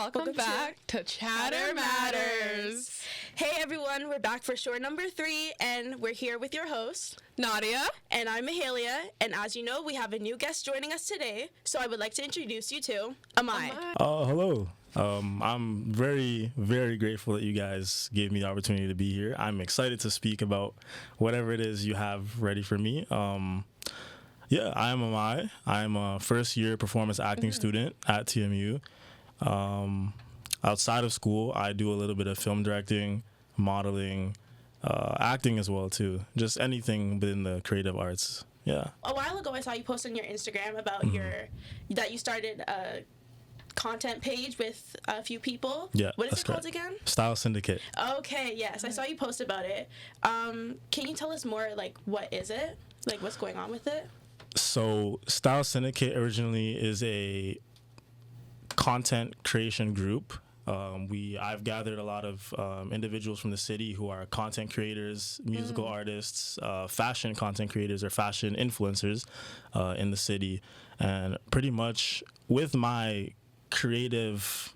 Welcome back to Chatter Matters. Hey everyone, we're back for show number 3, and we're here with your host, Nadia. And I'm Mahalia, and as you know, we have a new guest joining us today, so I would like to introduce you to Ami. Hello. I'm very, very grateful that you guys gave me the opportunity to be here. I'm excited to speak about whatever it is you have ready for me. Yeah, I'm Ami. I'm a first-year performance acting student at TMU. Outside of school, I do a little bit of film directing, modeling, acting as well, too. Just anything within the creative arts. Yeah. A while ago, I saw you post on your Instagram about that you started a content page with a few people. Yeah. What is it called again? Style Syndicate. Okay, yes. I saw you post about it. Can you tell us more, like, what is it? Like, what's going on with it? So, Style Syndicate originally is a content creation group. I've gathered a lot of individuals from the city who are content creators, musical artists, fashion content creators, or fashion influencers in the city. And pretty much with my creative,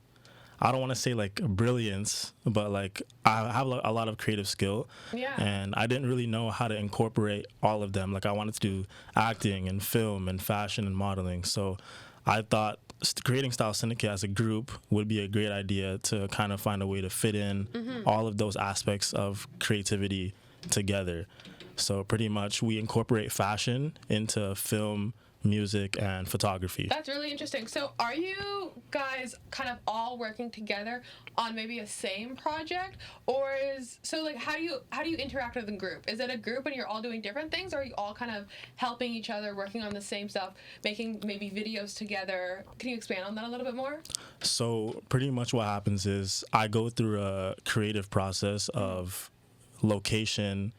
I don't want to say like brilliance, but like I have a lot of creative skill. Yeah. And I didn't really know how to incorporate all of them. Like I wanted to do acting and film and fashion and modeling. So I thought creating Style Syndicate as a group would be a great idea to kind of find a way to fit in all of those aspects of creativity together. So pretty much we incorporate fashion into film, music, and photography. That's really interesting. So are you guys kind of all working together on maybe a same project, or how do you interact with the group? Is it a group and you're all doing different things, or are you all kind of helping each other, working on the same stuff, making maybe videos together? Can you expand on that a little bit more? So pretty much what happens is I go through a creative process of location,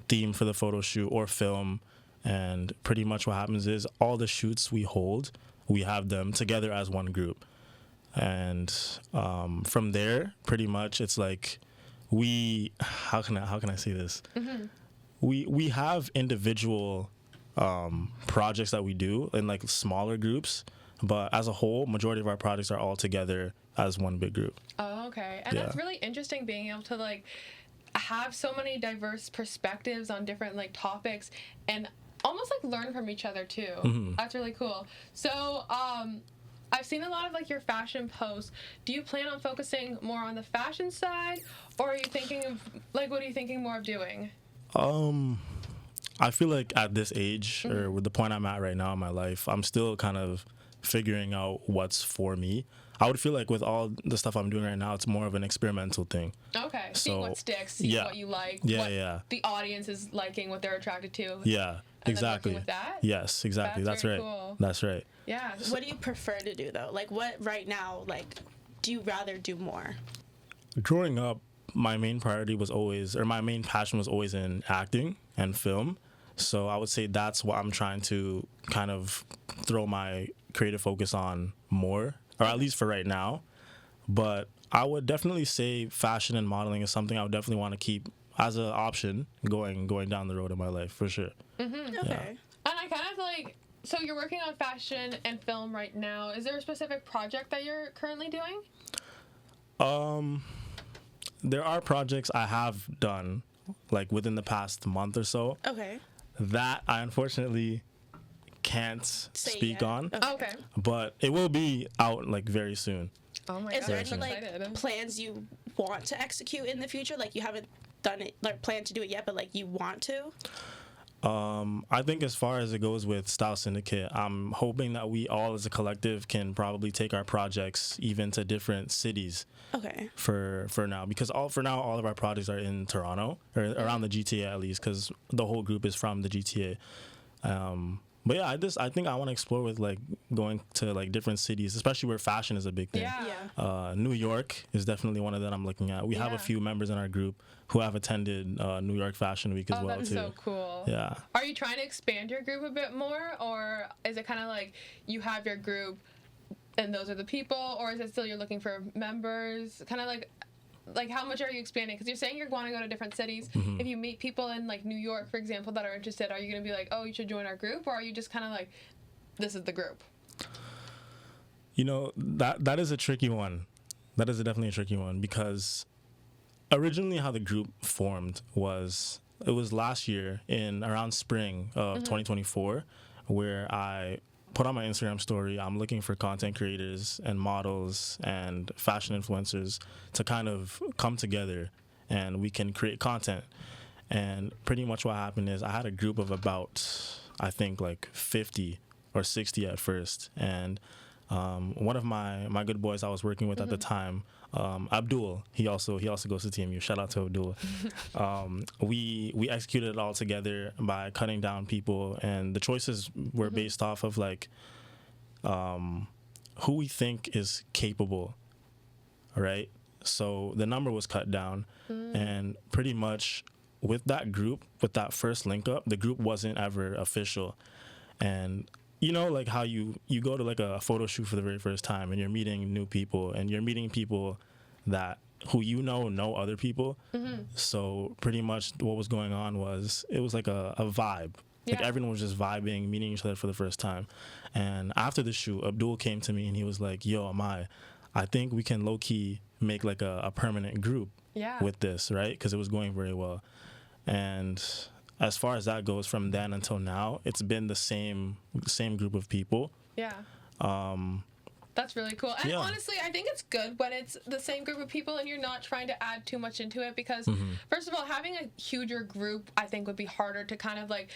theme for the photo shoot or film. And pretty much what happens is all the shoots we hold, we have them together as one group. And from there, pretty much it's like how can I say this? We have individual projects that we do in like smaller groups, but as a whole, majority of our projects are all together as one big group. Oh, okay. And that's really interesting, being able to like have so many diverse perspectives on different like topics and almost like learn from each other too. That's really cool. So I've seen a lot of like your fashion posts. Do you plan on focusing more on the fashion side, or are you thinking of like, what are you thinking more of doing? I feel like at this age or with the point I'm at right now in my life, I'm still kind of figuring out what's for me. I would feel like with all the stuff I'm doing right now, it's more of an experimental thing. Okay, seeing what sticks, seeing what you like, what the audience is liking, what they're attracted to. Yeah, and exactly. Then working with that? Yes, exactly. That's right. Cool. That's right. Yeah. What do you prefer to do, though? Like, what right now, like, do you rather do more? Growing up, my main priority was always, or my main passion was always in acting and film. So I would say that's what I'm trying to kind of throw my creative focus on more, or at least for right now. But I would definitely say fashion and modeling is something I would definitely want to keep as an option going down the road in my life, for sure. Okay. And I kind of like, so you're working on fashion and film right now. Is there a specific project that you're currently doing? There are projects I have done, like within the past month or so. Okay. That I unfortunately can't speak on. Okay. But it will be out like very soon. Oh my god. Is there any excited. plans you want to execute in the future? Like, you haven't done it, like planned to do it yet, but like you want to? I think as far as it goes with Style Syndicate, I'm hoping that we all as a collective can probably take our projects even to different cities. Okay. For now, because all of our projects are in Toronto, or around the GTA at least, because the whole group is from the GTA. But yeah, I think I want to explore with like going to like different cities, especially where fashion is a big thing. Yeah. New York is definitely one of them I'm looking at. We have a few members in our group who have attended New York Fashion Week as well that's too. so cool. Yeah. Are you trying to expand your group a bit more, or is it kind of like you have your group and those are the people, or is it still you're looking for members? Kind of like how much are you expanding? Because you're saying you want to go to different cities. If you meet people in like New York, for example, that are interested, are you going to be like, oh, you should join our group, or are you just kind of like, this is the group? You know, that is a tricky one. That is definitely a tricky one because originally how the group formed was it was last year in around spring of 2024 where I put on my Instagram story, I'm looking for content creators and models and fashion influencers to kind of come together and we can create content. And pretty much what happened is I had a group of about, I think, like 50 or 60 at first. And one of my good boys I was working with at the time, Abdul, he also goes to TMU. Shout out to Abdul. We executed it all together by cutting down people, and the choices were based off of like who we think is capable, right? So the number was cut down, and pretty much with that group, with that first link up, the group wasn't ever official, and you know, like how you go to like a photo shoot for the very first time and you're meeting new people and you're meeting people that who know other people. So pretty much what was going on was it was like a vibe. Like everyone was just vibing, meeting each other for the first time. And after the shoot, Abdul came to me and he was like, yo, I think we can low-key make like a permanent group with this, right? Because it was going very well. And as far as that goes, from then until now, it's been the same group of people. Yeah. That's really cool. And honestly, I think it's good when it's the same group of people and you're not trying to add too much into it because, first of all, having a huger group, I think, would be harder to kind of like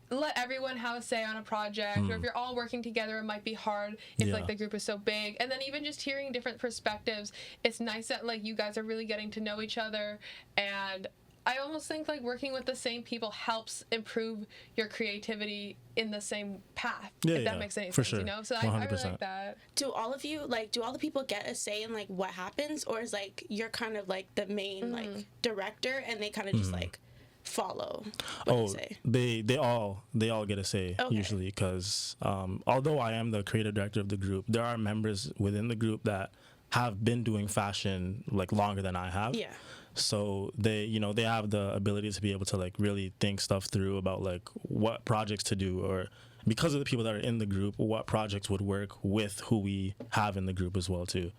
let everyone have a say on a project. Or if you're all working together, it might be hard if like the group is so big. And then even just hearing different perspectives, it's nice that like you guys are really getting to know each other. And I almost think like working with the same people helps improve your creativity in the same path. If that makes any sense, sure. you know? So I really like that. Do all of you, like, do all the people get a say in, like, what happens? Or is, like, you're kind of, like, the main, like, director and they kind of just, like, follow what you say? They all get a say usually because although I am the creative director of the group, there are members within the group that have been doing fashion, like, longer than I have. Yeah. So they have the ability to be able to like really think stuff through about like what projects to do, or because of the people that are in the group, what projects would work with who we have in the group as well too.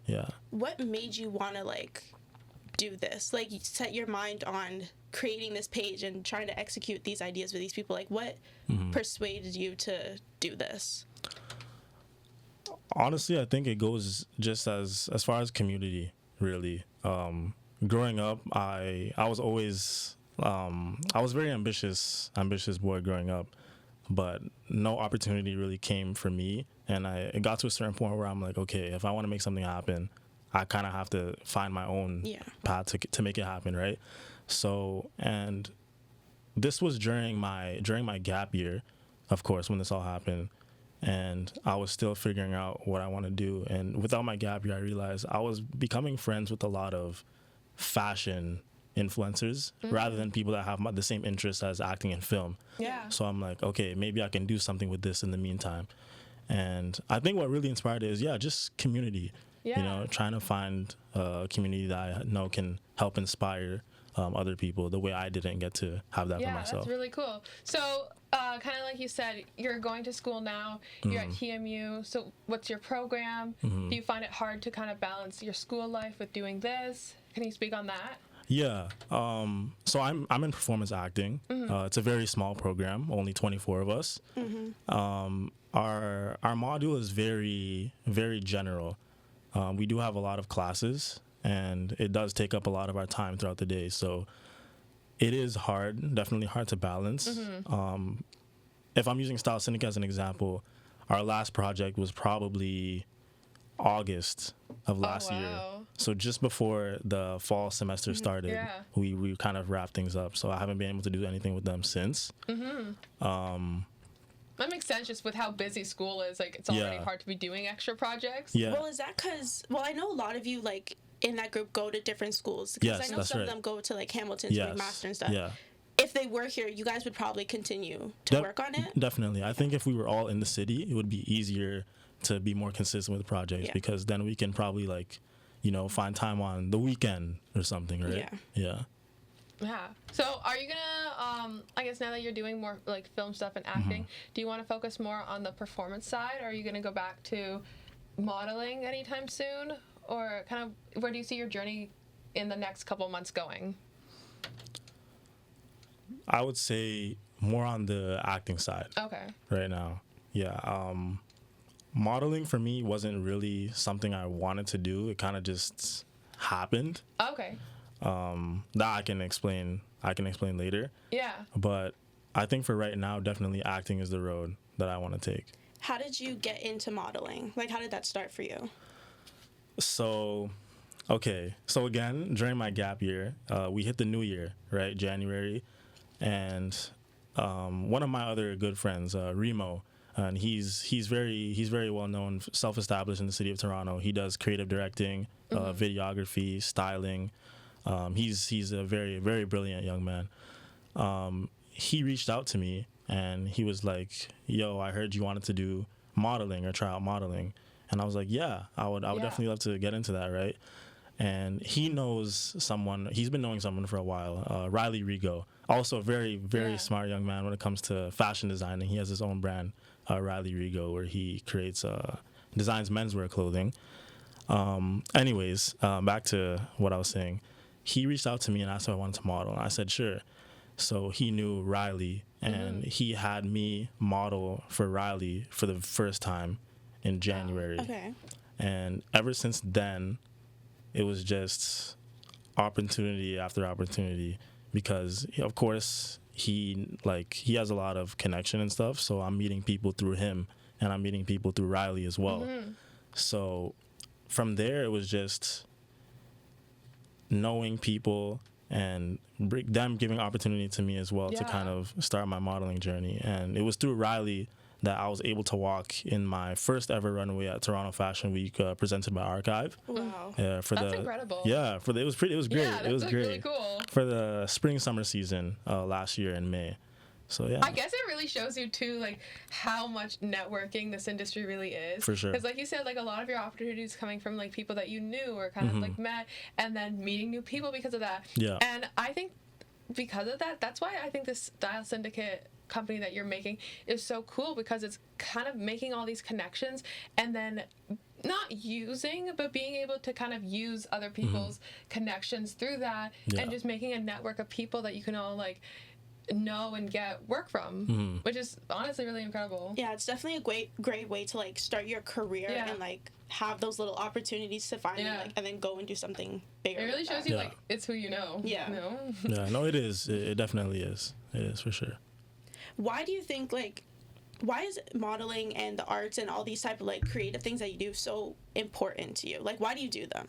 Yeah. What made you want to like do this? Like set your mind on creating this page and trying to execute these ideas with these people. Like what persuaded you to do this? Honestly, I think it goes just as far as community, really. Growing up, I was always I was very ambitious boy growing up, but no opportunity really came for me, and it got to a certain point where I'm like, okay, if I want to make something happen, I kind of have to find my own path to make it happen, right? So, and this was during my gap year, of course, when this all happened. And I was still figuring out what I want to do. And without my gap year, I realized I was becoming friends with a lot of fashion influencers rather than people that have the same interests as acting and film. Yeah. So I'm like, okay, maybe I can do something with this in the meantime. And I think what really inspired it is, just community. Yeah. You know, trying to find a community that I know can help inspire other people the way I didn't get to have that for myself. Yeah, that's really cool. So, kind of like you said, you're going to school now, you're at TMU, so what's your program? Do you find it hard to kind of balance your school life with doing this? Can you speak on that? Yeah. So I'm in performance acting. It's a very small program, only 24 of us. Our module is very, very general. We do have a lot of classes, and it does take up a lot of our time throughout the day. So it is definitely hard to balance. If I'm using Style Syndicate as an example, our last project was probably August of last year. So just before the fall semester started, we kind of wrapped things up. So I haven't been able to do anything with them since. That makes sense just with how busy school is. Like, it's already hard to be doing extra projects. Yeah. Well, is that because, I know a lot of you, like, in that group go to different schools. Because I know some of them go to, like, Hamilton to make master and stuff. Yeah. If they were here, you guys would probably continue to work on it? Definitely. I think if we were all in the city, it would be easier to be more consistent with projects because then we can probably, like, find time on the weekend or something, right? Yeah. So are you gonna I guess now that you're doing more like film stuff and acting, do you want to focus more on the performance side, or are you gonna go back to modeling anytime soon? or kind of where do you see your journey in the next couple months going? I would say more on the acting side. Okay. Right now. Yeah. Modeling for me wasn't really something I wanted to do. It kind of just happened. Okay. That I can explain later. Yeah. But I think for right now, definitely acting is the road that I want to take. How did you get into modeling? Like, how did that start for you? So again, during my gap year, we hit the new year, right? January. And one of my other good friends, Remo, and he's very well known, self-established in the city of Toronto. He does creative directing, videography, styling. He's a very, very brilliant young man. He reached out to me and he was like, "Yo, I heard you wanted to do modeling or try out modeling," and I was like, "Yeah, I would definitely love to get into that, right?" And he knows someone. He's been knowing someone for a while, Riley Rigo. Also a very, very smart young man when it comes to fashion designing. He has his own brand, Riley Rigo, where he creates, designs menswear clothing. Anyways, back to what I was saying. He reached out to me and asked if I wanted to model. And I said, sure. So he knew Riley, and he had me model for Riley for the first time in January. Okay. And ever since then, it was just opportunity after opportunity, because of course he has a lot of connection and stuff, so I'm meeting people through him and I'm meeting people through Riley as well. So from there it was just knowing people and them giving opportunity to me as well to kind of start my modeling journey. And it was through Riley that I was able to walk in my first ever runway at Toronto Fashion Week, presented by Archive. Wow. That's incredible. Yeah, it was great. Yeah, it was like great. Really cool. For the spring summer season last year in May. So yeah. I guess it really shows you too, like how much networking this industry really is. For sure. Because like you said, like a lot of your opportunities coming from like people that you knew or kind of like met, and then meeting new people because of that. Yeah. And I think because of that, that's why I think this Style Syndicate company that you're making is so cool, because it's kind of making all these connections and then not using, but being able to kind of use other people's connections through that, and just making a network of people that you can all like know and get work from, which is honestly really incredible. Yeah, it's definitely a great way to like start your career and like have those little opportunities to find like, and then go and do something bigger. It really shows you like it's who you know. Yeah. You know? Yeah, no, it is. It definitely is. It is for sure. Why do you think why is modeling and the arts and all these type of like creative things that you do so important to you? Like, why do you do them?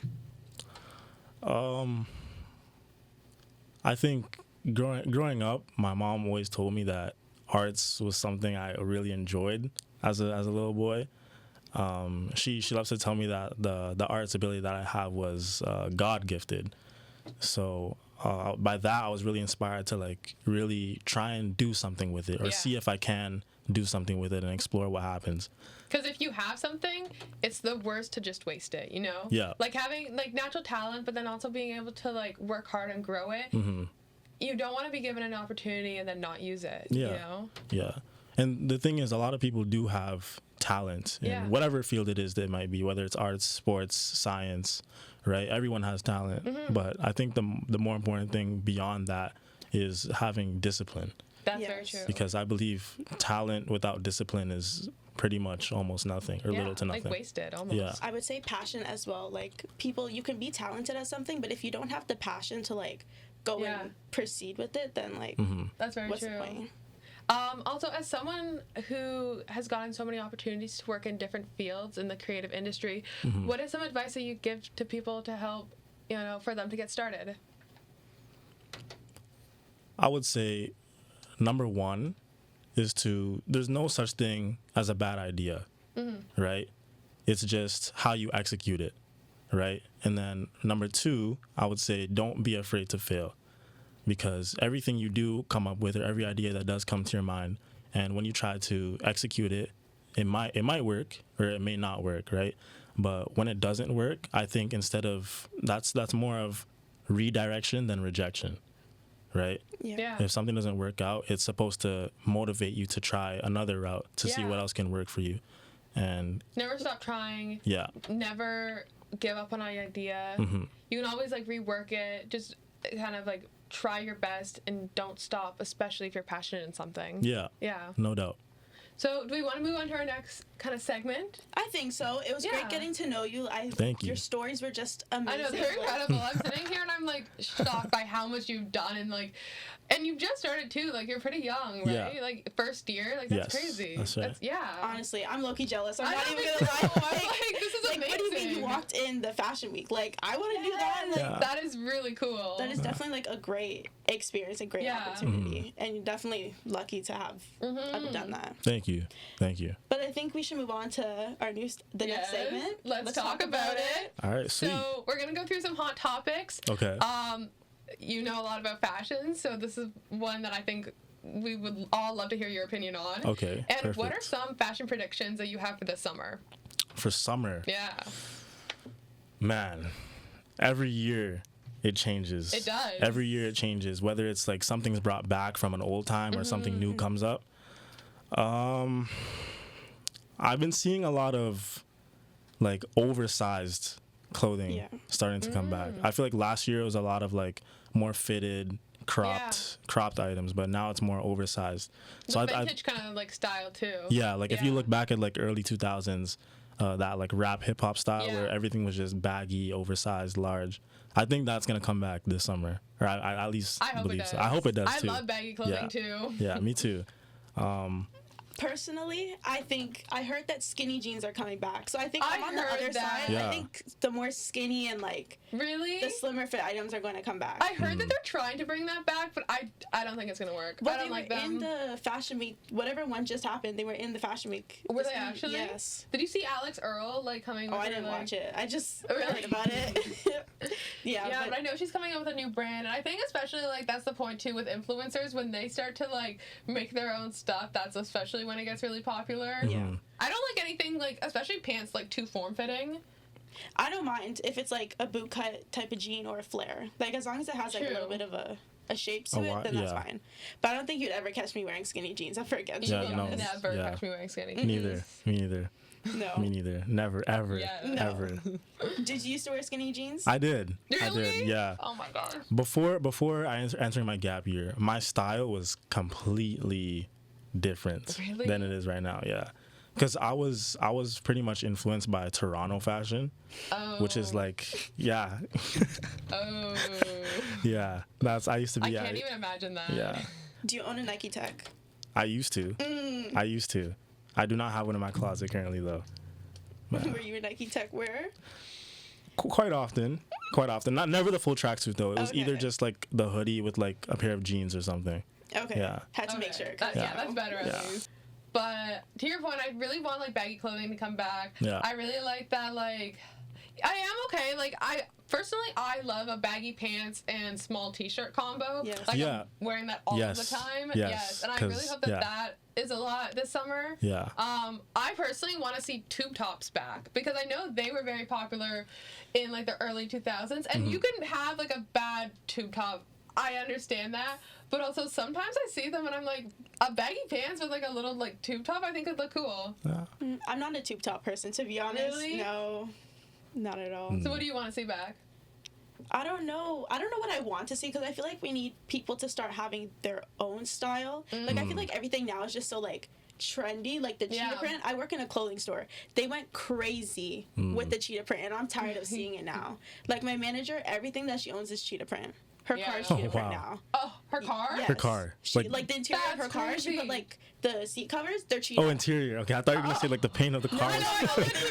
I think growing up, my mom always told me that arts was something I really enjoyed as a little boy. She loves to tell me that the arts ability that I have was God gifted. So by that, I was really inspired to like really try and do something with it, or see if I can do something with it and explore what happens. Because if you have something, it's the worst to just waste it, you know? Yeah. Like having like natural talent, but then also being able to like work hard and grow it. You don't want to be given an opportunity and then not use it, you know? Yeah. And the thing is, a lot of people do have talent in whatever field it is that it might be, whether it's arts, sports, science, right? Everyone has talent. But I think the more important thing beyond that is having discipline. That's very true. Because I believe talent without discipline is pretty much almost nothing, or little to nothing. Like wasted almost. Yeah. I would say passion as well. Like, people, you can be talented at something, but if you don't have the passion to like go and proceed with it, then like that's very what's true. the point? Also, as someone who has gotten so many opportunities to work in different fields in the creative industry, what is some advice that you give to people to help, you know, for them to get started? I would say number one is there's no such thing as a bad idea, right? It's just how you execute it, right? And then number two, I would say don't be afraid to fail, because everything you do come up with, or every idea that does come to your mind, and when you try to execute it, it might work or it may not work, right? But when it doesn't work, I think instead of that's more of redirection than rejection, right? Yeah. If something doesn't work out, it's supposed to motivate you to try another route to see what else can work for you. And never stop trying. Yeah. Never give up on an idea. You can always like rework it. Just kind of like try your best and don't stop, especially if you're passionate in something. Yeah. Yeah. No doubt. So, do we want to move on to our next kind of segment? I think so. It was great getting to know you. Thank you. Your stories were just amazing. I know, they're incredible. I'm sitting here and I'm like shocked by how much you've done and you've just started too. Like, you're pretty young, right? Yeah. Like, first year. Like, that's crazy. That's right. Honestly, I'm low-key jealous. I'm I not know, even me gonna too. lie. I'm like, this is Like, amazing. what do you mean you walked in the fashion week? Like, I want to do that. Like, Yeah. That is really cool. that is definitely like a great experience, a great opportunity, and you're definitely lucky to have done that. Thank you. But I think we should move on to our next segment. Let's talk about it. All right, sweet. So, we're going to go through some hot topics. Okay. You know a lot about fashion, so this is one that I think we would all love to hear your opinion on. Okay, And what are perfect. some fashion predictions that you have for this summer? For summer, Yeah, man, every year it changes. It does. Every year it changes, whether it's like something's brought back from an old time or something new comes up. I've been seeing a lot of like oversized clothing starting to come back. I feel like last year it was a lot of like more fitted, cropped items, but now it's more oversized. So the vintage kind of like style too. Yeah, like if you look back at like early 2000s, that like rap hip hop style where everything was just baggy, oversized, large. I think that's gonna come back this summer, or I at least believe so. I hope it does too. I love baggy clothing too. Yeah, me too. Personally, I heard that skinny jeans are coming back. So I think I'm on the heard other that. side. Yeah. I think the more skinny and like Really? the slimmer fit items are going to come back. I heard that they're trying to bring that back, but I don't think it's gonna work. Well, I don't like them. in the fashion week. Whatever one just happened, they were in the fashion week. Were they actually? Yes. Did you see Alex Earl like coming? Oh, with I her, didn't like... watch it. I just Really? heard about it. Yeah, but I know she's coming up with a new brand, and I think especially like that's the point too with influencers when they start to like make their own stuff. That's especially when it gets really popular. Yeah. I don't like anything like, especially pants like too form fitting. I don't mind if it's like a boot cut type of jean or a flare. Like as long as it has like a little bit of a shape to it, then that's fine. But I don't think you'd ever catch me wearing skinny jeans. Ever again. Yeah, You no. will never catch me wearing skinny. Me neither. No. Me neither. Never, ever, Yeah. ever. Did you used to wear skinny jeans? I did. Really? I did. Yeah. Oh my gosh. Before I entering my gap year, my style was completely different Really? than it is right now. Yeah. Because I was pretty much influenced by Toronto fashion, which is like, yeah, Oh. yeah. I used to be. I can't even imagine that. Yeah. Do you own a Nike Tech? I used to. I do not have one in my closet currently though. Were you a Nike Tech wearer? Quite often. Not never the full tracksuit though. It was either Okay. just like the hoodie with like a pair of jeans or something. Okay. Yeah. Had to make sure. Yeah, that's better at Yeah. least. But to your point, I really want like baggy clothing to come back. Yeah. I really like that. Like, I am okay. Like, I love a baggy pants and small t-shirt combo. Yes. Like, Yeah. I'm wearing that all Yes. the time. Yes. And I 'Cause- really hope that that is a lot this summer. Yeah. I personally want to see tube tops back because I know they were very popular in like the early 2000s, and you can have like a bad tube top. I understand that, but also sometimes I see them and I'm like, a baggy pants with like a little like tube top I think would look cool. I'm not a tube top person, to be honest. Really? No, not at all. So what do you want to see back? I don't know what I want to see because I feel like we need people to start having their own style. Like I feel like everything now is just so like trendy, like the cheetah print. I work in a clothing store. They went crazy with the cheetah print, and I'm tired of seeing it now. Like my manager, everything that she owns is cheetah print. Her car is cheetah print now. Oh, her car? Yes. Her car. She, like the interior of her That's car, she crazy. put like the seat covers, they're cheetah. Oh, interior. Okay, I thought you were gonna say like the paint of the car.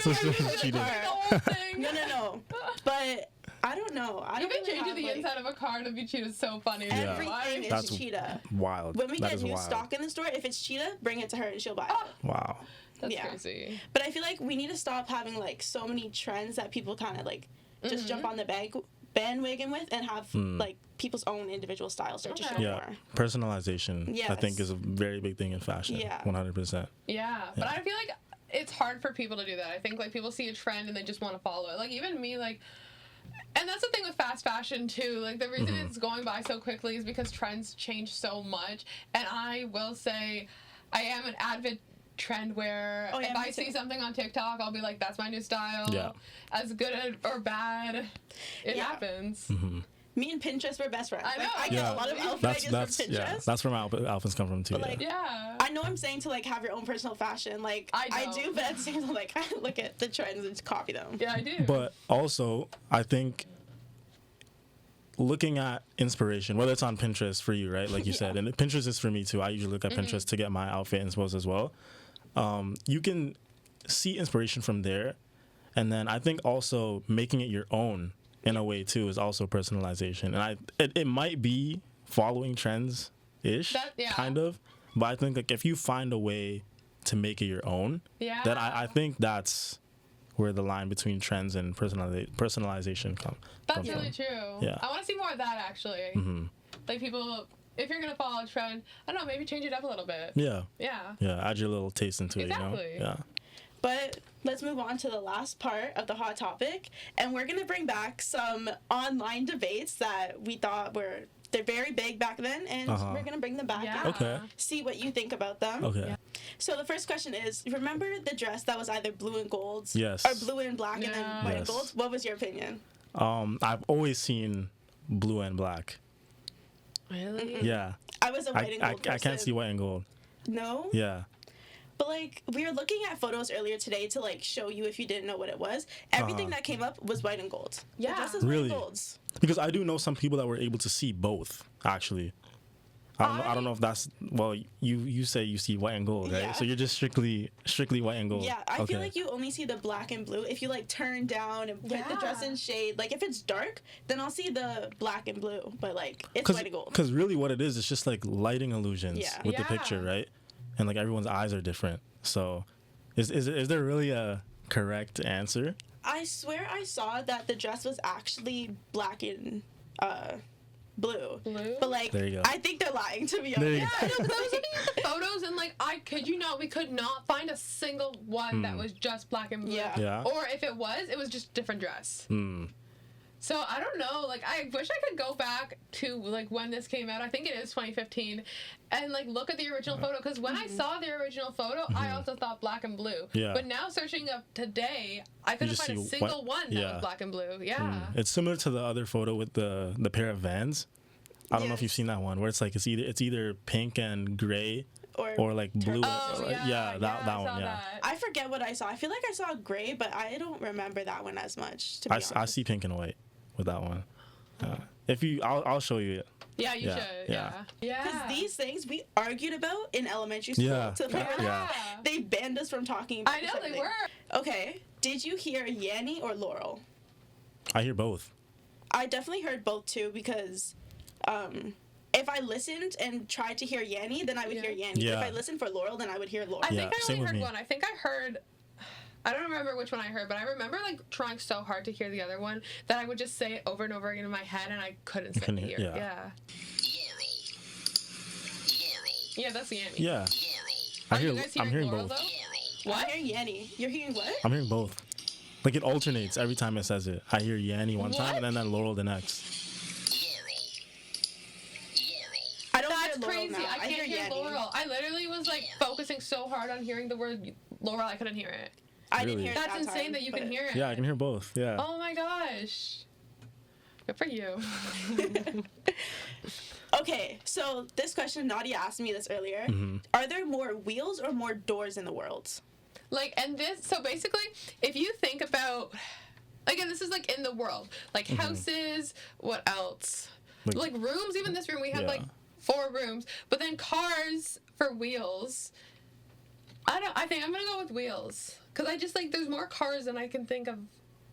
So it's just cheating. The whole thing. No. But I don't know. I You don't can really change have, the like, inside of a car to be cheetah. Is so funny. everything is That's cheetah. Wild. When we That get is new wild. stock in the store, if it's cheetah, bring it to her and she'll buy it. Wow. That's Yeah. crazy. But I feel like we need to stop having like so many trends that people kind of like just jump on the bandwagon with and have like people's own individual styles start to show Yeah. more. Personalization. I Yes. think is a very big thing in fashion. Yeah. 100%. Yeah, but I feel like it's hard for people to do that. I think like people see a trend and they just want to follow it. Like even me, like, and that's the thing with fast fashion too. Like the reason it's going by so quickly is because trends change so much. And I will say, I am an trend where Oh, yeah, if me I see too. something on TikTok, I'll be like, that's my new style. Yeah. As good or bad, it Yeah. happens. Me and Pinterest were best friends. I know. Like, I get Yeah. a lot of outfit That's ideas from Pinterest. yeah. That's where my outfits come from too. But, like, Yeah. I know I'm saying to like have your own personal fashion. Like I do, but at the same time, like I look at the trends and copy them. Yeah, I do. But also, I think looking at inspiration, whether it's on Pinterest for you, right? Like you said, and Pinterest is for me too. I usually look at Pinterest to get my outfit inspos as well. You can see inspiration from there. And then I think also making it your own in a way too is also personalization. And it might be following trends ish, kind of. But I think like if you find a way to make it your own, then I think that's where the line between trends and personalization comes. That's really true. Yeah. I want to see more of that actually. Like people, if you're gonna follow a trend, I don't know, maybe change it up a little bit. Yeah. Yeah. Yeah. Add your little taste into it. You know. Yeah. But let's move on to the last part of the hot topic, and we're gonna bring back some online debates that we thought they're very big back then, and we're gonna bring them back and see what you think about them. Okay. Yeah. So the first question is, remember the dress that was either blue and gold, Yes, or blue and black, and then white and gold? What was your opinion? I've always seen blue and black. Really? Yeah. I was a white and gold person. I can't see white and gold. No? Yeah. But, like, we were looking at photos earlier today to, like, show you if you didn't know what it was. Everything that came up was white and gold. Yeah. The dresses Really? white and golds. Because I do know some people that were able to see both, actually. I don't know if that's, well, you say you see white and gold, right? Yeah. So you're just strictly white and gold. Yeah, I feel like you only see the black and blue. If you, like, turn down and put the dress in shade, like, if it's dark, then I'll see the black and blue. But, like, it's white and gold. Because really what it is, it's just, like, lighting illusions with the Yeah. picture, right? And, like, everyone's eyes are different. So is there really a correct answer? I swear I saw that the dress was actually black and blue. But, like, There you go. I think they're lying, to be There you honest. go. I know, because I was looking at the photos and like I kid you not, we could not find a single one that was just black and blue. Yeah. Or if it was just different dress. So I don't know, like I wish I could go back to like when this came out. I think it is 2015, and like look at the original photo, because when I saw the original photo, I also thought black and blue. Yeah. But now searching up today, I couldn't just find a see single one that yeah. was black and blue. Yeah. It's similar to the other photo with the pair of Vans. I don't know if you've seen that one where it's like it's either pink and gray or like blue. Oh, yeah, that I one. saw Yeah. that. I forget what I saw. I feel like I saw gray, but I don't remember that one as much, to be honest. I see pink and white with that one. If you, I'll show you it. Yeah, you Yeah, should. yeah. Yeah. Because these things we argued about in elementary school. Yeah. To the point where Yeah. they banned us from talking about I know certain they things. were. Okay, did you hear Yanni or Laurel? I hear both. I definitely heard both too, because if I listened and tried to hear Yanni, then I would hear Yanni. Yeah. If I listened for Laurel, then I would hear Laurel. I think Yeah, I same only with heard me. one. I think I heard. I don't remember which one I heard, but I remember like trying so hard to hear the other one that I would just say it over and over again in my head, and I couldn't say couldn't it hear- here. yeah. Yeah, that's Yanni. Yeah. Are you guys I'm hearing Laurel, both. though? What? I'm hearing Yanni. You're hearing what? I'm hearing both. Like it alternates every time it says it. I hear Yanni one time What? and then Laurel the next. I don't That's hear Laurel crazy. now. I can't hear Yanni. Laurel. I literally was like focusing so hard on hearing the word Laurel, I couldn't hear it. I didn't Really? hear it That's that insane time, that you but- can hear it. Yeah, I can hear both. Yeah. Oh my gosh. Good for you. Okay, so this question, Nadia asked me this earlier. Mm-hmm. Are there more wheels or more doors in the world? Like, and this, so basically, if you think about, again, this is like in the world, like houses, what else? Like rooms, even this room, we have like 4 rooms, but then cars for wheels. I think I'm gonna go with wheels. Cause I just like, there's more cars than I can think of,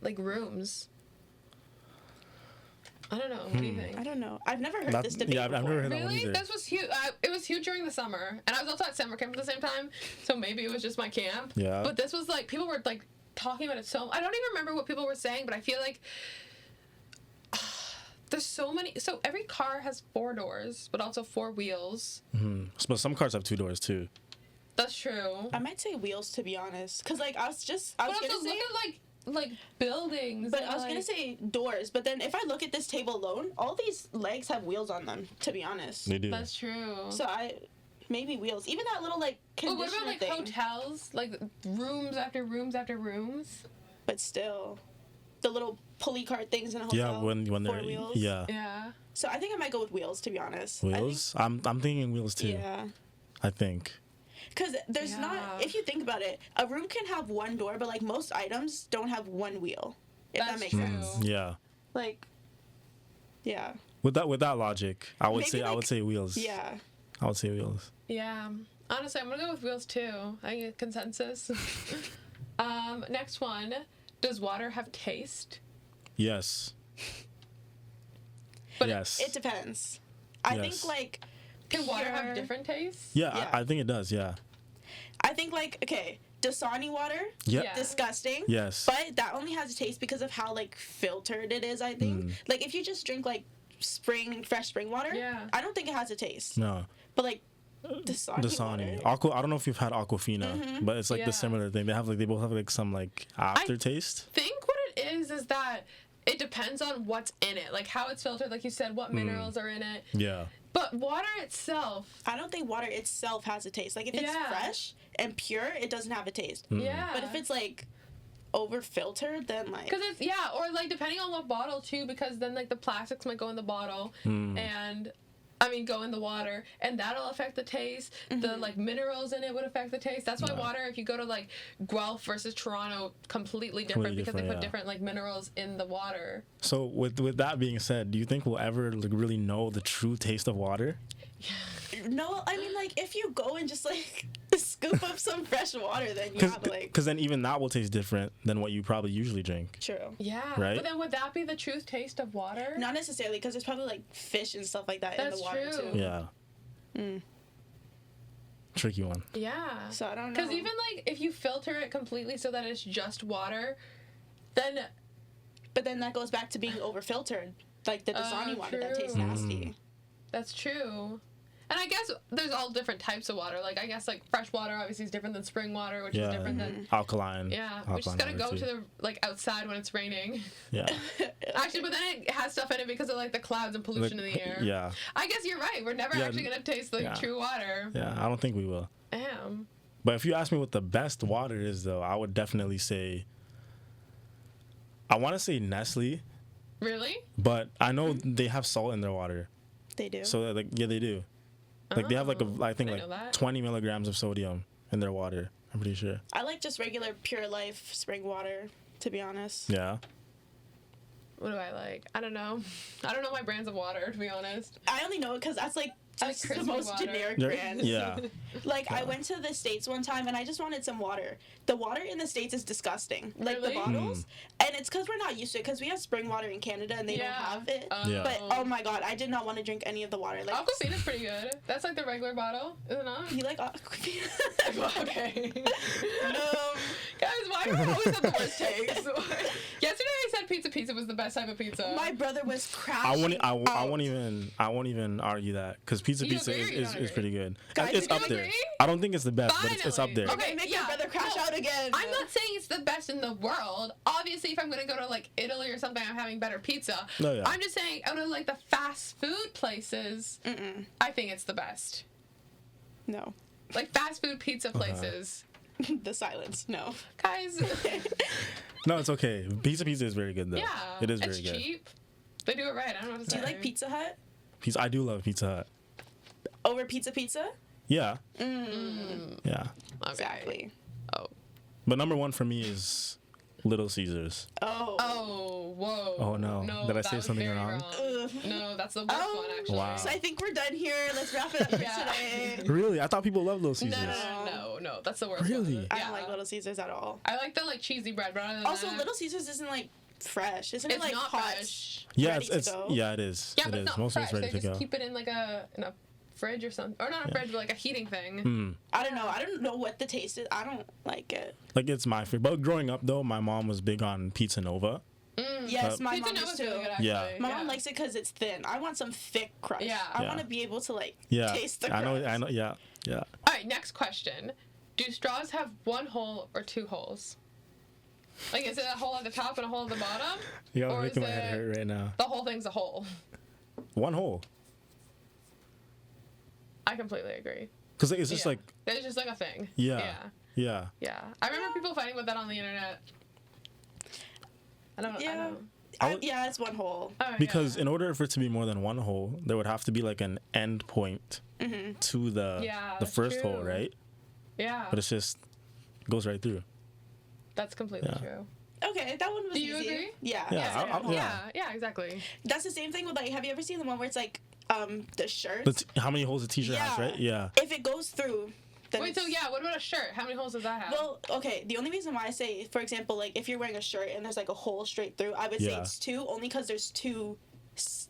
like rooms. I don't know. What do you think? I don't know. I've never heard this debate Yeah, I've before. never heard that one Really? either. This was huge. It was huge during the summer, and I was also at summer camp at the same time, so maybe it was just my camp. Yeah. But this was like people were like talking about it so. I don't even remember what people were saying, but I feel like there's so many. So every car has 4 doors, but also 4 wheels. But some cars have 2 doors too. That's true. I might say wheels, to be honest, because like I was But gonna also say, look at like buildings. but and, I was gonna like- say doors. But then if I look at this table alone, all these legs have wheels on them. To be honest, They do. That's true. so maybe wheels. Even that little like But what conditioner about like thing. hotels, like rooms after rooms after rooms? But still, the little pulley cart things in a hotel. Yeah, when four they're wheels. Yeah. So I think I might go with wheels, to be honest. wheels. I'm thinking wheels too. Yeah. I think. Because there's Yeah. not, if you think about it, a room can have one door, but like most items don't have one wheel. If that That's makes true. sense. Yeah. Like, yeah. With that logic, I would Maybe, say like, wheels. Yeah. I would say wheels. Yeah. Honestly, I'm gonna go with wheels too. I get consensus. Next one. Does water have taste? Yes. But yes. It depends. I Yes. think like Can water have pure- different tastes? Yeah, Yeah. I think it does. Yeah. I think like okay, Dasani water, Yep. Yeah. disgusting. Yes. But that only has a taste because of how like filtered it is. I think like if you just drink like fresh spring water, Yeah. I don't think it has a taste. No. But like Dasani, Dasani. water, I don't know if you've had Aquafina, but it's like Yeah. the similar thing. They both have like some like aftertaste. Think what it is that it depends on what's in it, like how it's filtered, like you said, what minerals are in it. Yeah. But water itself, I don't think water itself has a taste. Like if it's Yeah. fresh and pure, it doesn't have a taste. yeah. But if it's like over filtered, then like Because it's, or like depending on what bottle too, because then like the plastics might go in the bottle and go in the water, and that'll affect the taste. The like minerals in it would affect the taste. That's why water, if you go to like Guelph versus Toronto, completely different because they put different like minerals in the water. So with that being said, do you think we'll ever like really know the true taste of water? no, I mean like if you go and just like scoop up some fresh water, then you have like Because then even that will taste different than what you probably usually drink. true. Yeah. Right? But then would that be the true taste of water? Not necessarily because there's probably like fish and stuff like that in That's the water true. too. Yeah. Tricky one. Yeah. So I don't know. Because even like if you filter it completely so that it's just water, then But then that goes back to being over filtered, like the Dasani water that tastes true. nasty. that's true. And I guess there's all different types of water. Like I guess like fresh water obviously is different than spring water, which is different than Alkaline. we just gotta water go too. to the like outside when it's raining. Yeah. Actually, but then it has stuff in it because of like the clouds and pollution in the air. Yeah. I guess you're right. We're never actually gonna taste like true water. Yeah. I don't think we will. Damn. But if you ask me what the best water is, though, I would definitely say. I want to say Nestle, Really? but I know they have salt in their water. They do. So like they do. Like they have like I think I know like that. 20 milligrams of sodium in their water. I'm pretty sure. I like just regular Pure Life spring water, to be honest. Yeah. What do I like? I don't know. I don't know my brands of water, to be honest. I only know it because that's like I like just the Christmas most water. generic Yeah. brand. Yeah. Like I went to the States one time and I just wanted some water. The water in the States is disgusting. Like Really? the bottles. And it's because we're not used to it because we have spring water in Canada and they don't have it. Yeah. But oh my god, I did not want to drink any of the water. Like Aquafina's pretty good. That's like the regular bottle, is it not? you like Aquafina? Okay. No. Guys, why do I always have the worst takes? Yesterday I said pizza was the best type of pizza. My brother was crashing. I won't even argue that because pizza You agree or you is don't agree? pretty good. Guys, It's you up there. agree? I don't think it's the best, but it's up Finally. there. Okay. Make Yeah, your brother crash no. out again. I'm not saying it's the best in the world. Obviously, if I'm gonna go to like Italy or something, I'm having better pizza. No, yeah. I'm just saying, out of like the fast food places, I think it's the best. No. Like fast food pizza places, The silence. No. guys. No, it's okay. Pizza is very good though. Yeah, It is it's very good. cheap. They do it right. I don't know what to Do say. you like Pizza Hut Pizza. I do love Pizza Hut. over Pizza? Yeah. Yeah. Okay. Exactly. Oh. But number one for me is Little Caesars. Oh. Oh, whoa. Oh, no. Did I that say was something very wrong? No, that's the worst Oh. one, actually. Wow. So I think we're done here. Let's wrap it up for Yeah. today. Really? I thought people love Little No, Caesars. no, that's the worst Really? one. I Yeah. don't like Little Caesars at all. I like the like cheesy bread, but other than Also, that, Little Caesars isn't like fresh. Isn't it it's like not hot? fresh. Yeah, Ready to go? yeah, it is. Yeah, it but is. it's not Most fresh. of it's ready They to just go. keep it in like a fridge or something, or not a fridge, but like a heating thing. I don't know. I don't know what the taste is. I don't like it. Like it's my favorite. But growing up though, my mom was big on Pizza Nova. Yes, my Pizza mom is Nova's too. really good, actually. Yeah. My mom likes it because it's thin. I want some thick crust. Yeah. I Yeah. want to be able to like Yeah. taste the crust. I know. Yeah. Yeah. All right, next question: do straws have one hole or two holes? Like, is it a hole at the top and a hole at the bottom? You're Or making is my head it- hurt right now. The whole thing's a hole. One hole. I completely agree. Because it's just like... It's just like a thing. Yeah. Yeah. I remember people fighting with that on the internet. I don't know. Yeah, it's one hole. Because in order for it to be more than one hole, there would have to be like an end point to the first hole, right? Yeah. But it's just goes right through. That's completely true. Okay, that one was easy. Do you agree? Yeah. Yeah, exactly. That's the same thing with like, have you ever seen the one where it's like the shirt? How many holes a t-shirt has, right? Yeah. If it goes through. Wait, so what about a shirt? How many holes does that have? Well, okay, the only reason why I say, for example, like if you're wearing a shirt and there's like a hole straight through, I would say it's 2, only because there's 2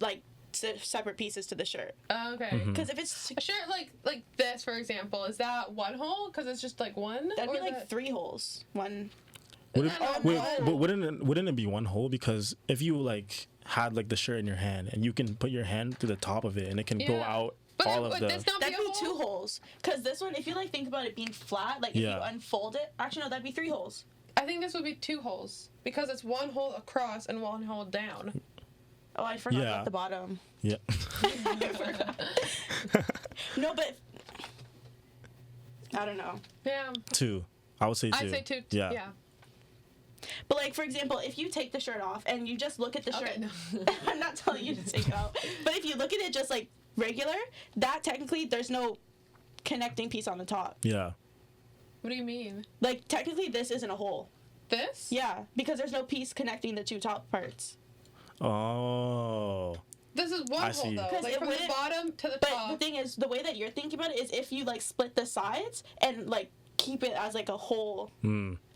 like separate pieces to the shirt. Okay. Because if it's a shirt like this, for example, is that one hole? Because it's just like one. That'd be like 3 holes. One. But wouldn't it be one hole? Because if you like had like the shirt in your hand and you can put your hand to the top of it and it can go out. But that'd be 2 holes. Because this one, if you like think about it being flat, like if you unfold it, actually no, that'd be 3 holes. I think this would be 2 holes because it's one hole across and one hole down. Oh, I forgot about the bottom. Yeah. No, but I don't know. Yeah. 2. I would say 2. I'd say 2. Yeah. But like, for example, if you take the shirt off and you just look at the shirt, I'm not telling you to take it out, but if you look at it just like regular, that technically there's no connecting piece on the top. Yeah. What do you mean? Like, technically this isn't a hole. This? Yeah, because there's no piece connecting the 2 top parts. Oh. This is one hole though, like from the bottom to the top. But the thing is, the way that you're thinking about it is if you like split the sides and like keep it as like a whole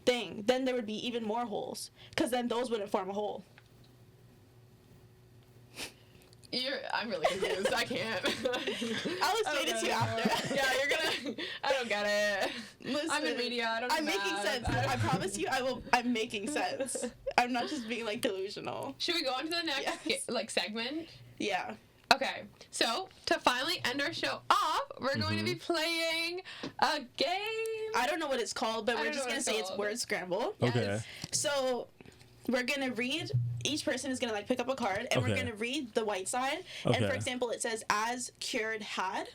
thing, then there would be even more holes, because then those wouldn't form a hole. I'm really confused. I can't. I'll explain it to you after. Yeah, you're gonna. I don't get it. Listen, I'm in media. I'm making sense. I promise you, I'm making sense. I'm not just being like delusional. Should we go on to the next like segment? Yeah. Okay. So to finally end our show off, we're going to be playing a game. I don't know what it's called, but we're just gonna say it's Word Scramble. Okay. Yes. So we're gonna read. Each person is gonna like pick up a card, and we're gonna read the white side. And for example, it says "as cured had,"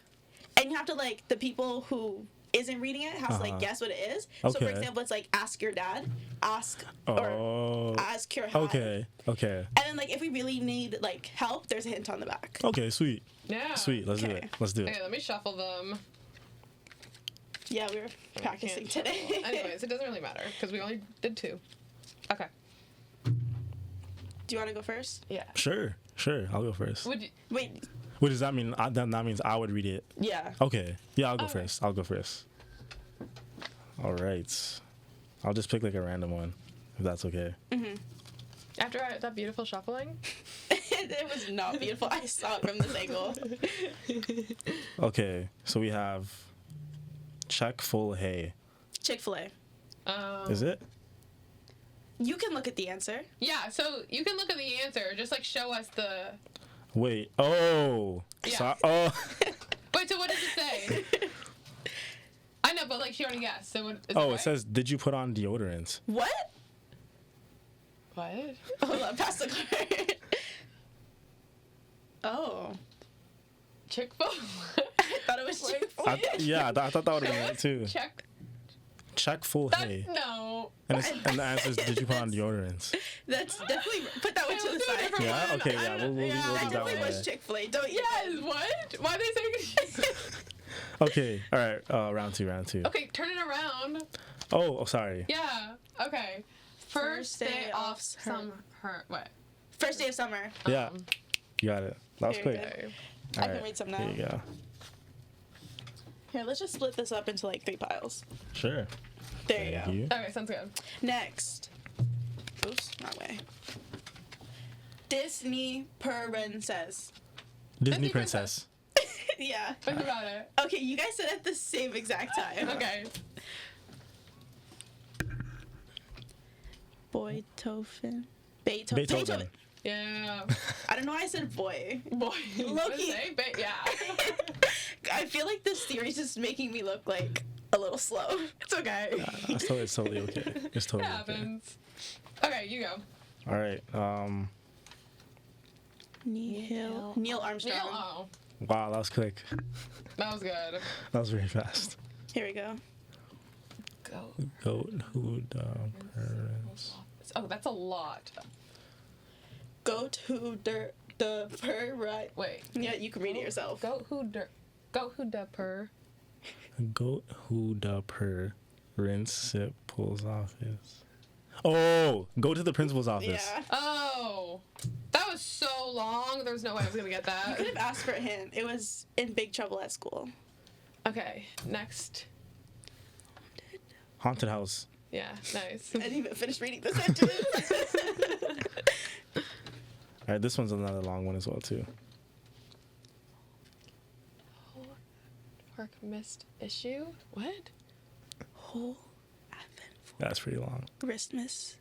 and you have to like the people who isn't reading it has to like guess what it is. So for example, it's like "ask your dad," "ask" or "as cured had." Okay. And then like if we really need like help, there's a hint on the back. Okay. Sweet. Yeah. Sweet. Let's do it. Okay, let me shuffle them. Yeah, we were practicing today. Anyways, it doesn't really matter because we only did 2. Okay. Do you want to go first? Yeah. Sure. I'll go first. Wait. What does that mean? That means I would read it. Yeah. Okay. Yeah, I'll go first. All right. I'll just pick like a random one, if that's okay. After that beautiful shuffling? It was not beautiful. I saw it from this angle. Okay. So we have Chick-fil-A. Chick-fil-A. Is it? You can look at the answer. Yeah, so you can look at the answer. Just like show us the. Wait. Oh. Yeah. Wait. So what does it say? I know, but like she already guessed. So what? It says, "Did you put on deodorant?" What? What? Hold on. Pass the card. Oh. Chick-fil-A. I thought it was Chick-fil-A. I thought that would have been it too. Chick-fil-A. No. And the answer is, did you put on deodorant? That's definitely put that one to the side. Yeah. Okay. Yeah. We'll do that one. Definitely was Chick-fil-A. Don't you? Yes. What? Why they say? Okay. All right. Round two. Okay. Turn it around. Oh. Sorry. Yeah. Okay. First day off summer. What? First day of summer. Yeah. You got it. That was quick. Okay. I can read some now. Here you go. Here, let's just split this up into like 3 piles. Sure. There you go. You. Okay, sounds good. Next. Oops, wrong way. Disney princess. Disney princess. Yeah. Think about it. Okay, you guys said it at the same exact time. Okay. Beethoven. Yeah. I don't know why I said boy. Boy. Loki. Yeah. I feel like this series is making me look like a little slow. It's okay. It's totally okay. It's totally It happens. Okay, you go. All right. Neil Armstrong. Neil, Wow, that was quick. That was good. That was very fast. Here we go. Goat who the parents. Oh, that's a lot. Goat who the purr right. Wait. Yeah, you can read it yourself. Goat who the purr. Goat who the purr. Rinse sip pulls office. Oh, go to the principal's office. Yeah. Oh, that was so long. There's no way I was gonna get You that. could have asked for a hint. It was in big trouble at school. Okay, next. Haunted house. Yeah, nice. I didn't even finish reading the sentence. All right, this one's another long one as well too. Work missed issue. What? Whole Advent for That's pretty long. Christmas.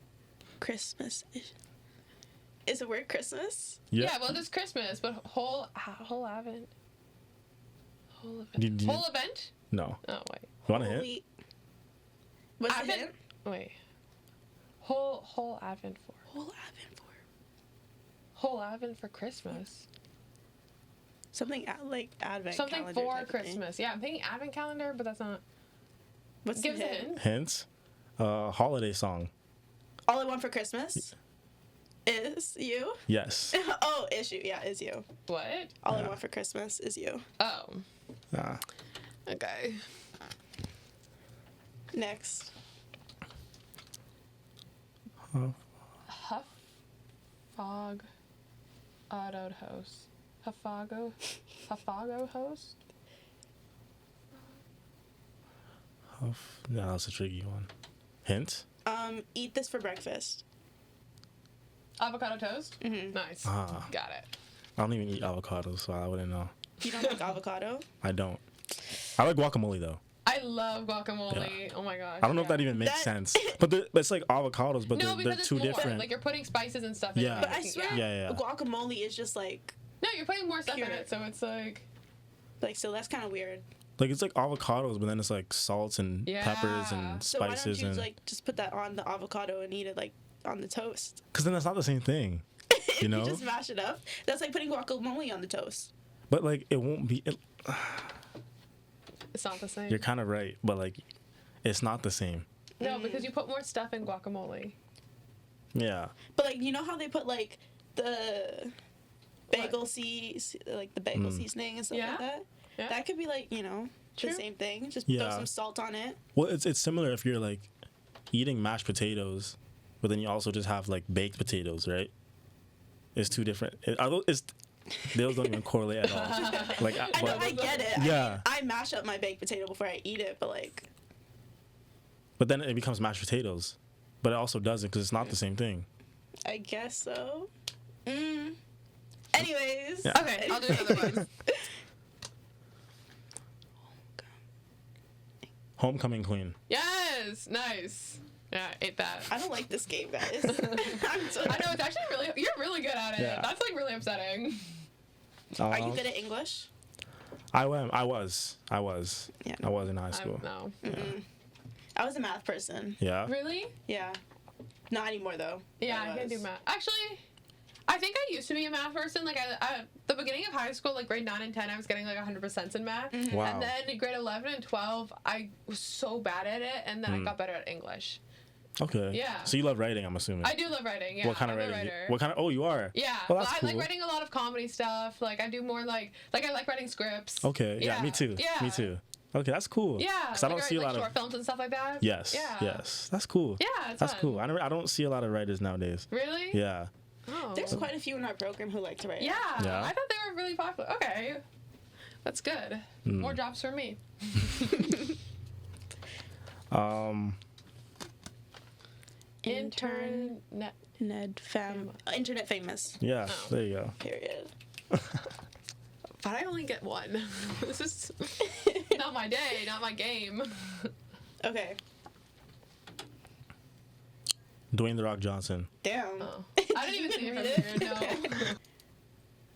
Is the word Christmas? Yeah, well, it's Christmas, but whole event. Whole event. Did you- Whole event? No. Oh wait. You want a hint? Holy- What's the Advent. hint? Wait. Whole advent for. Whole Advent for Whole advent for Christmas. something like Advent Something calendar for type of thing. Christmas. Yeah, I'm thinking advent calendar, but that's not. What's Give the us a hint? hint. Hints. Holiday song. All I want for Christmas is you. Yes. Oh, issue. Yeah, is you. What? All I Yeah. want for Christmas is you. Oh. Ah. Okay. Next. Huff. Fog. Auto host. Huffago. Huffago host. No, that's a tricky one. Hint. Eat this for breakfast. Avocado toast. Mm-hmm. Nice. Ah. Got it. I don't even eat avocados, so I wouldn't know. You don't like avocado? I don't. I like guacamole though. I love guacamole. Oh my gosh. I don't know if that even makes That- sense. But it's like avocados, but No, they're because it's two more. different. Like you're putting spices and stuff in Yeah. it. But I swear, Yeah. guacamole is just like, No, you're putting more stuff in Pure. it, so it's like. so that's kind of weird. Like it's like avocados, but then it's like salts and peppers Yeah. and So why don't spices you and. like just put that on the avocado and eat it like on the toast? Because then that's not the same thing, you know. You just mash it up. That's like putting guacamole on the toast. But like it won't be. It's not the same. You're kind of right, but like it's not the same. No, because you put more stuff in guacamole. Yeah. But like, you know how they put like the bagel like the bagel seasoning and stuff Yeah. like that? Yeah. That could be like, you know, True. the same thing. Just Yeah. throw some salt on it. Well, it's similar if you're like eating mashed potatoes, but then you also just have like baked potatoes, right? It's two different. Those don't even correlate at all. Like, I know, I get it. Yeah. I mash up my baked potato before I eat it, but like, But then it becomes mashed potatoes, but it also doesn't because it's not the same thing. I guess so. Anyways. Yeah. Okay, I'll do another one. Homecoming Queen. Yes, nice. Yeah, I ate that. I don't like this game, guys. I'm so I know it's actually you're really good at it. Yeah. That's like really upsetting. Are you good at English? I was. Yeah. I was in high school. No. I was a math person. Yeah. Really? Yeah. Not anymore though. Yeah, I can do math. Actually, I think I used to be a math person. Like I the beginning of high school, like grade 9 and 10, I was getting like 100% in math. Wow. And then grade 11 and 12, I was so bad at it, and then I got better at English. Okay. Yeah. So you love writing, I'm assuming. I do love writing. Yeah. What kind of I'm a writing? writer. What kind of? Oh, you are. Yeah, Well, well, that's I cool. like writing a lot of comedy stuff. Like I do more like I like writing scripts. Okay. Yeah. Me too. Yeah. Me too. Okay, that's cool. Yeah, Because I don't like, see a like lot short of. films and stuff like that. Yes. Yeah. Yes. That's cool. Yeah, it's That's fun. cool. I don't see a lot of writers nowadays. Really? Yeah. Oh. There's quite a few in our program who like to write. Yeah, Yeah. I thought they were really popular. Okay, that's good. More jobs for me. Internet. Internet famous. Yeah. Oh. There you go. Period. But I only get one. This is not my day, not my game. Okay. Dwayne the Rock Johnson. Damn. Oh. I didn't even see You it can from read here. No.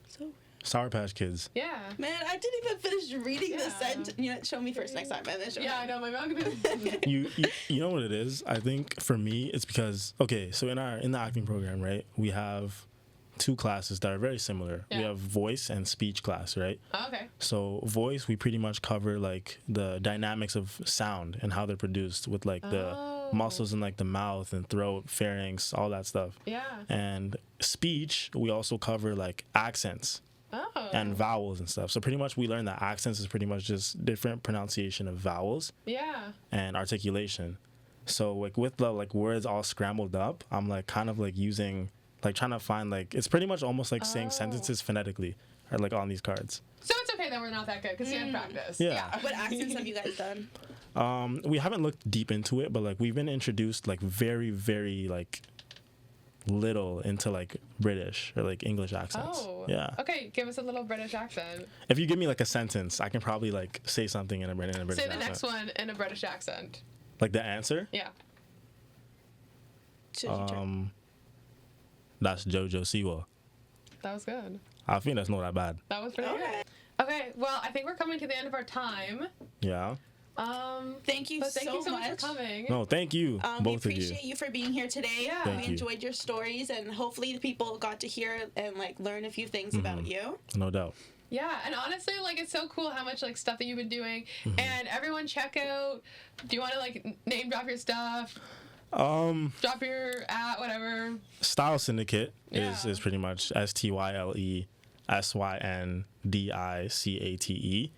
So Sour Patch Kids. Yeah. man, I didn't even finish reading the Yeah. sentence. You know, show me first next time, and then show Yeah, me. I know. My mom could. You know what it is? I think for me it's because so in the acting program, right? We have two classes that are very similar. Yeah. We have voice and speech class, right? Oh, okay. So voice, we pretty much cover like the dynamics of sound and how they're produced with like the muscles in like the mouth and throat, pharynx, all that stuff. Yeah. And speech, we also cover like accents Oh. and vowels and stuff. So pretty much we learned that accents is pretty much just different pronunciation of vowels Yeah. and articulation. So like with the like words all scrambled up, I'm like kind of like using like trying to find like it's pretty much almost like saying sentences phonetically or like on these cards. So it's okay that we're not that good because you have practice. Yeah. What accents have you guys done? We haven't looked deep into it, but like we've been introduced like very, very like little into like British or like English accents. Oh. Yeah. Okay, give us a little British accent. If you give me like a sentence, I can probably like say something in a British Say the accent. next one in a British accent. Like the answer? Yeah. That's Jojo Siwa. That was good. I think that's not that bad. That was pretty good. Okay, well, I think we're coming to the end of our time. Yeah. Thank you But thank you so much for much. coming. No, thank you, We both of you. appreciate you for being here today. Yeah. We enjoyed your stories, and hopefully the people got to hear and like learn a few things about you. No doubt. Yeah, and honestly, like, it's so cool how much, like, stuff that you've been doing. And everyone check out, do you want to, like, name drop your stuff? Drop your whatever. Style Syndicate Yeah. is pretty much STYLESYNDICATE.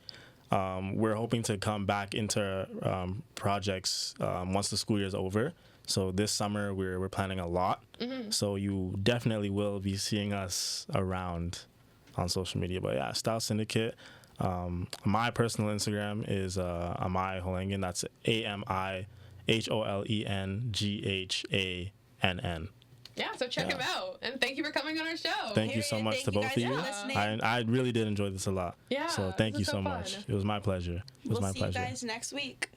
We're hoping to come back into projects once the school year is over. So this summer we're planning a lot. So you definitely will be seeing us around on social media. But yeah, Style Syndicate. My personal Instagram is Ami Holenghann. That's AMIHOLENGHANN. Yeah, so check him out. And thank you for coming on our show. Thank you so much to both of you. I really did enjoy this a lot. Yeah, So thank this you was so so fun. much. It was my pleasure. It was We'll my see pleasure. you guys next week.